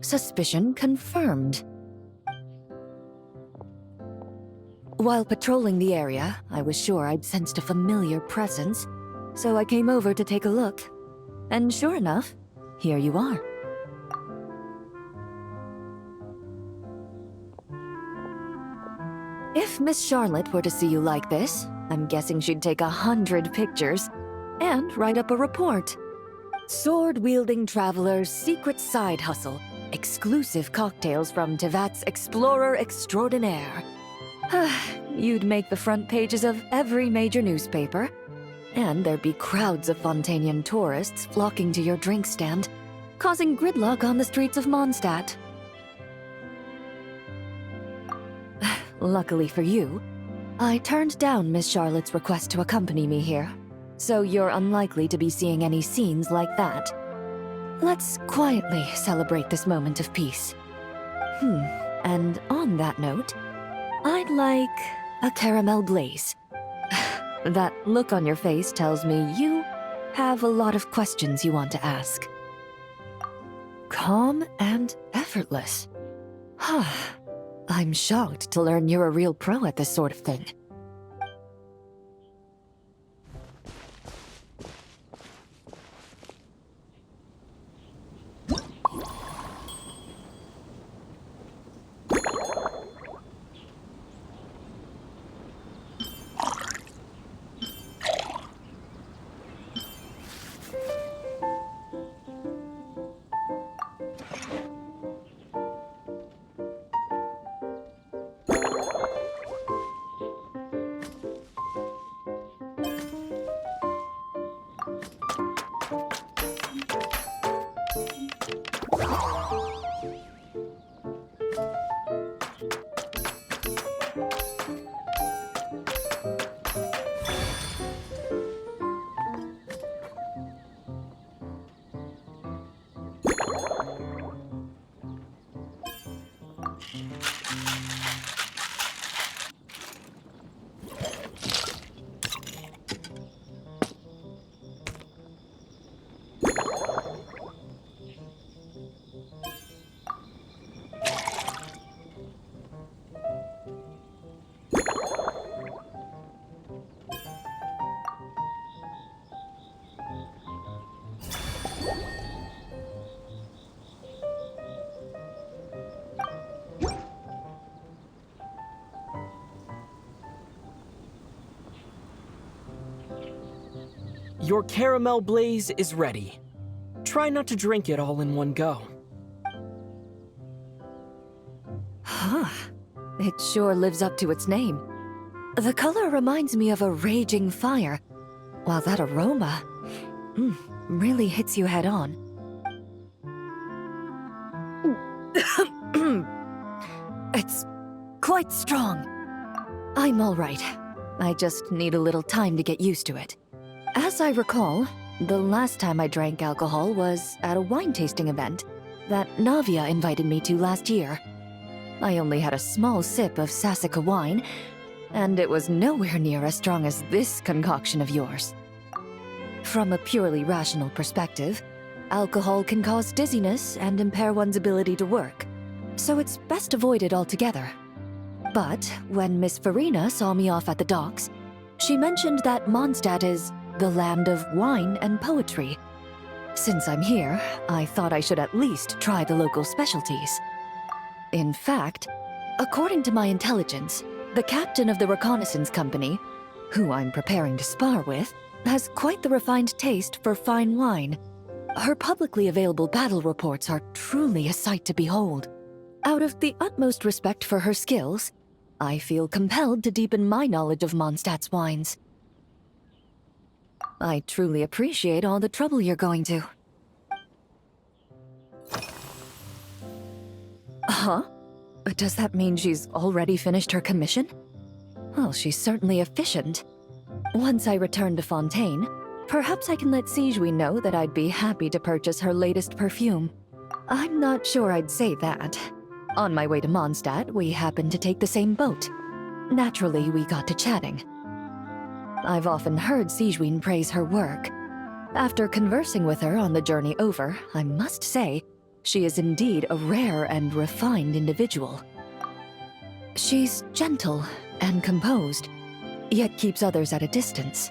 Suspicion confirmed. While patrolling the area, I was sure I'd sensed a familiar presence, so I came over to take a look. And sure enough, here you are. If Miss Charlotte were to see you like this, I'm guessing she'd take 100 pictures and write up a report. Sword-wielding traveler's secret side hustle. Exclusive cocktails from Tevat's Explorer Extraordinaire. You'd make the front pages of every major newspaper, and there'd be crowds of Fontanian tourists flocking to your drink stand, causing gridlock on the streets of Mondstadt. Luckily for you, I turned down Miss Charlotte's request to accompany me here, so you're unlikely to be seeing any scenes like that. Let's quietly celebrate this moment of peace. And on that note, I'd like a caramel glaze. That look on your face tells me you have a lot of questions you want to ask. Calm and effortless. I'm shocked to learn you're a real pro at this sort of thing. Your caramel blaze is ready. Try not to drink it all in one go. It sure lives up to its name. The color reminds me of a raging fire, while that aroma really hits you head on. It's quite strong. I'm all right. I just need a little time to get used to it. As I recall, the last time I drank alcohol was at a wine tasting event that Navia invited me to last year. I only had a small sip of Sassica wine, and it was nowhere near as strong as this concoction of yours. From a purely rational perspective, alcohol can cause dizziness and impair one's ability to work, so it's best avoided altogether. But when Miss Farina saw me off at the docks, she mentioned that Mondstadt is the land of wine and poetry. Since I'm here, I thought I should at least try the local specialties. In fact, according to my intelligence, the captain of the reconnaissance company, who I'm preparing to spar with, has quite the refined taste for fine wine. Her publicly available battle reports are truly a sight to behold. Out of the utmost respect for her skills, I feel compelled to deepen my knowledge of Mondstadt's wines. I truly appreciate all the trouble you're going to. Huh? Does that mean she's already finished her commission? Well, she's certainly efficient. Once I return to Fontaine, perhaps I can let Sigewinne know that I'd be happy to purchase her latest perfume. I'm not sure I'd say that. On my way to Mondstadt, we happened to take the same boat. Naturally, we got to chatting. I've often heard Sigewinne praise her work. After conversing with her on the journey over, I must say, She is indeed a rare and refined individual. She's gentle and composed, yet keeps others at a distance.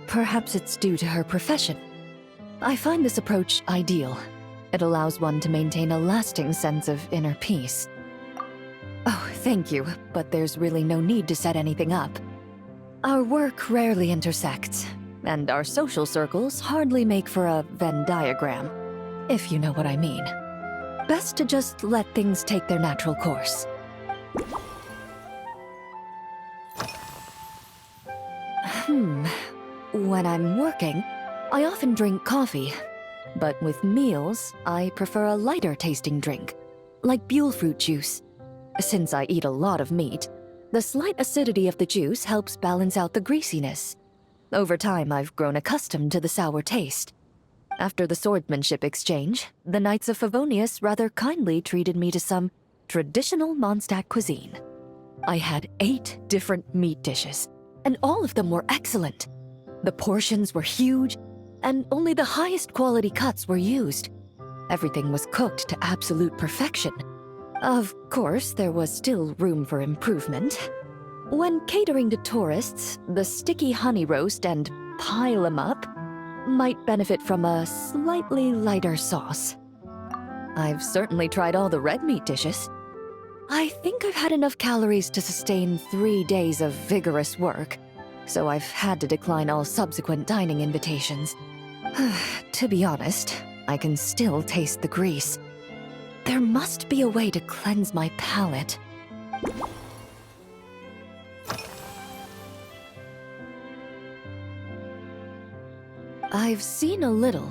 Perhaps it's due to her profession. I find this approach ideal. It allows one to maintain a lasting sense of inner peace. Oh, thank you, but there's really no need to set anything up. Our work rarely intersects, and our social circles hardly make for a Venn diagram, if you know what I mean. Best to just let things take their natural course. When I'm working, I often drink coffee. But with meals, I prefer a lighter tasting drink, like Buell fruit juice. Since I eat a lot of meat, the slight acidity of the juice helps balance out the greasiness. Over time, I've grown accustomed to the sour taste. After the swordsmanship exchange, the Knights of Favonius rather kindly treated me to some traditional Mondstadt cuisine. I had 8 different meat dishes, and all of them were excellent. The portions were huge, and only the highest quality cuts were used. Everything was cooked to absolute perfection. Of course, there was still room for improvement. When catering to tourists, the sticky honey roast and pile 'em up might benefit from a slightly lighter sauce. I've certainly tried all the red meat dishes. I think I've had enough calories to sustain 3 days of vigorous work, so I've had to decline all subsequent dining invitations. To be honest, I can still taste the grease. There must be a way to cleanse my palate. I've seen a little.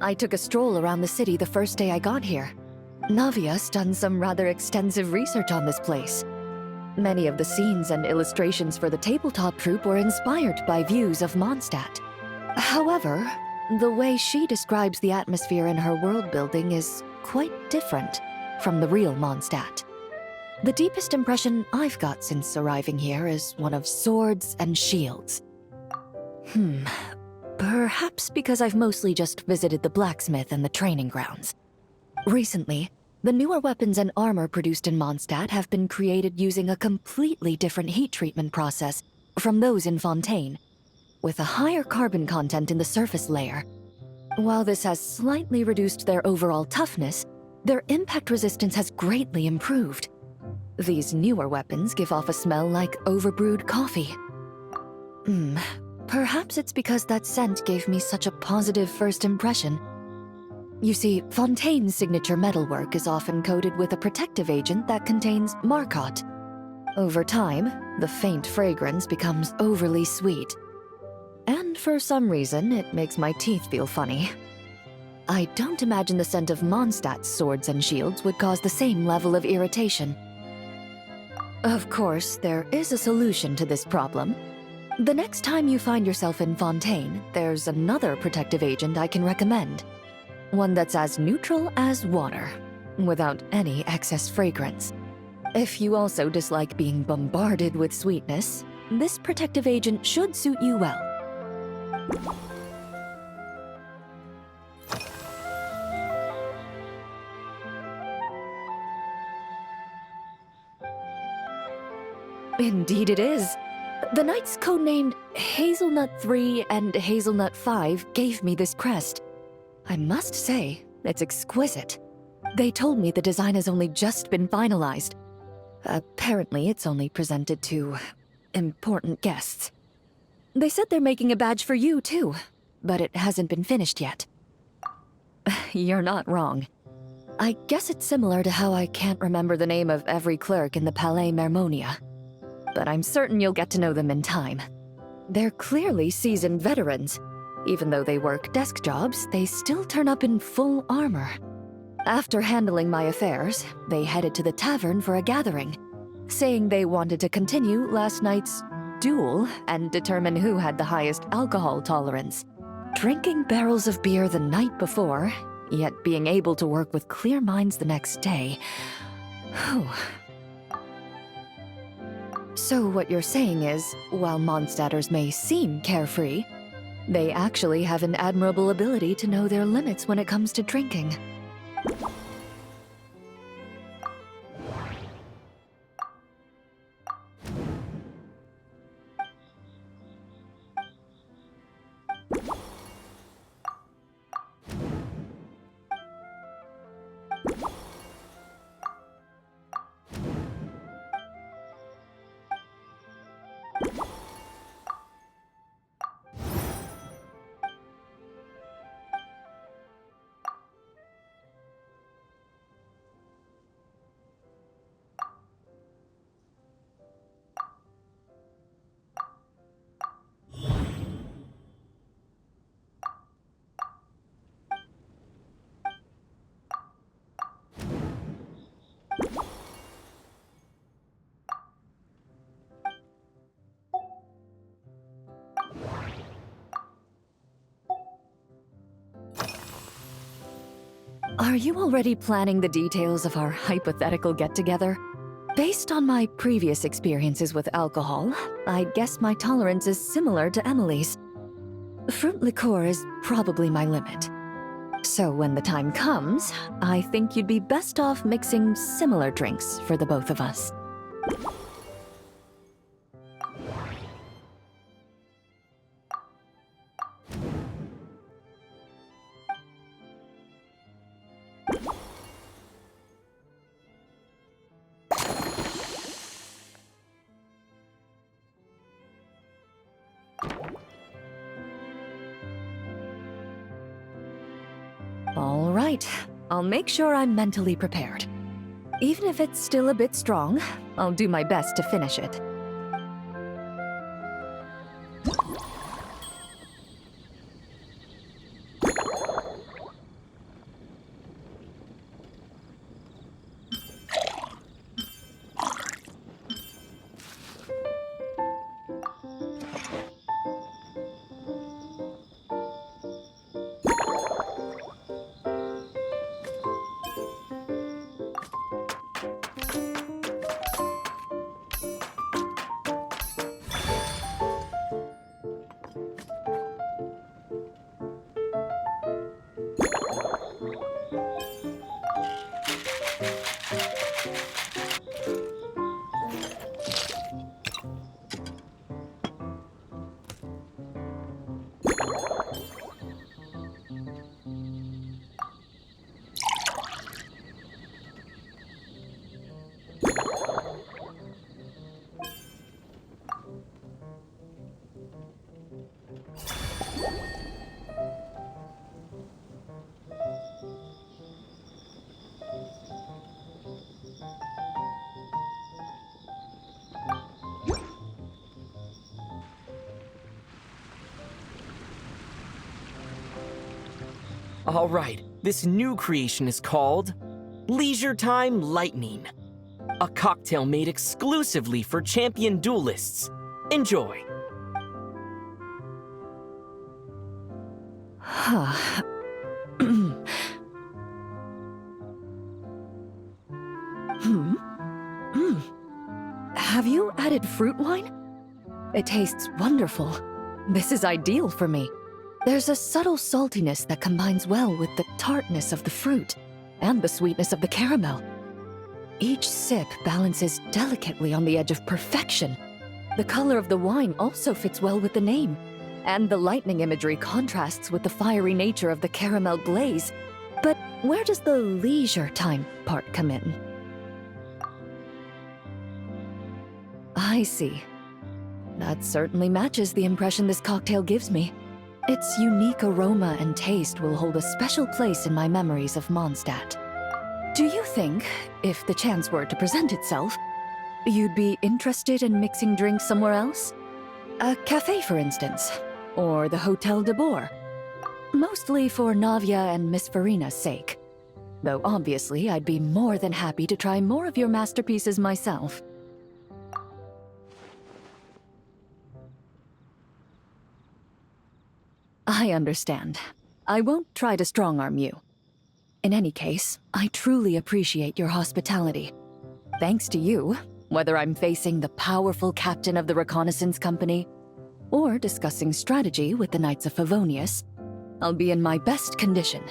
I took a stroll around the city the first day I got here. Navia's done some rather extensive research on this place. Many of the scenes and illustrations for the tabletop troupe were inspired by views of Mondstadt. However, the way she describes the atmosphere in her world building is quite different from the real Mondstadt. The deepest impression I've got since arriving here is one of swords and shields. Perhaps because I've mostly just visited the blacksmith and the training grounds. Recently, the newer weapons and armor produced in Mondstadt have been created using a completely different heat treatment process from those in Fontaine, with a higher carbon content in the surface layer. While this has slightly reduced their overall toughness, their impact resistance has greatly improved. These newer weapons give off a smell like overbrewed coffee. Perhaps it's because that scent gave me such a positive first impression. You see, Fontaine's signature metalwork is often coated with a protective agent that contains Marcotte. Over time, the faint fragrance becomes overly sweet. And for some reason, it makes my teeth feel funny. I don't imagine the scent of Mondstadt's swords and shields would cause the same level of irritation. Of course, there is a solution to this problem. The next time you find yourself in Fontaine, there's another protective agent I can recommend. One that's as neutral as water, without any excess fragrance. If you also dislike being bombarded with sweetness, this protective agent should suit you well. Indeed it is. The knights codenamed Hazelnut 3 and Hazelnut 5 gave me this crest. I must say, it's exquisite. They told me the design has only just been finalized. Apparently, it's only presented to important guests. They said they're making a badge for you, too, but it hasn't been finished yet. You're not wrong. I guess it's similar to how I can't remember the name of every clerk in the Palais Mermonia. But I'm certain you'll get to know them in time. They're clearly seasoned veterans. Even though they work desk jobs, they still turn up in full armor. After handling my affairs, they headed to the tavern for a gathering, saying they wanted to continue last night's duel and determine who had the highest alcohol tolerance. Drinking barrels of beer the night before, yet being able to work with clear minds the next day. Whew. So what you're saying is, while Mondstadters may seem carefree, They actually have an admirable ability to know their limits when it comes to drinking. Are you already planning the details of our hypothetical get-together? Based on my previous experiences with alcohol, I guess my tolerance is similar to Emily's. Fruit liqueur is probably my limit. So when the time comes, I think you'd be best off mixing similar drinks for the both of us. All right, I'll make sure I'm mentally prepared. Even if it's still a bit strong, I'll do my best to finish it. All right, this new creation is called Leisure Time Lightning, a cocktail made exclusively for champion duelists. Enjoy. Have you added fruit wine? It tastes wonderful. This is ideal for me. There's a subtle saltiness that combines well with the tartness of the fruit and the sweetness of the caramel. Each sip balances delicately on the edge of perfection. The color of the wine also fits well with the name, and the lightning imagery contrasts with the fiery nature of the caramel glaze. But where does the leisure time part come in? I see. That certainly matches the impression this cocktail gives me. Its unique aroma and taste will hold a special place in my memories of Mondstadt. Do you think, if the chance were to present itself, you'd be interested in mixing drinks somewhere else? A cafe, for instance, or the Hotel de Boer? Mostly for Navia and Miss Farina's sake. Though obviously I'd be more than happy to try more of your masterpieces myself. I understand. I won't try to strong-arm you. In any case, I truly appreciate your hospitality. Thanks to you, whether I'm facing the powerful captain of the reconnaissance company, or discussing strategy with the Knights of Favonius, I'll be in my best condition.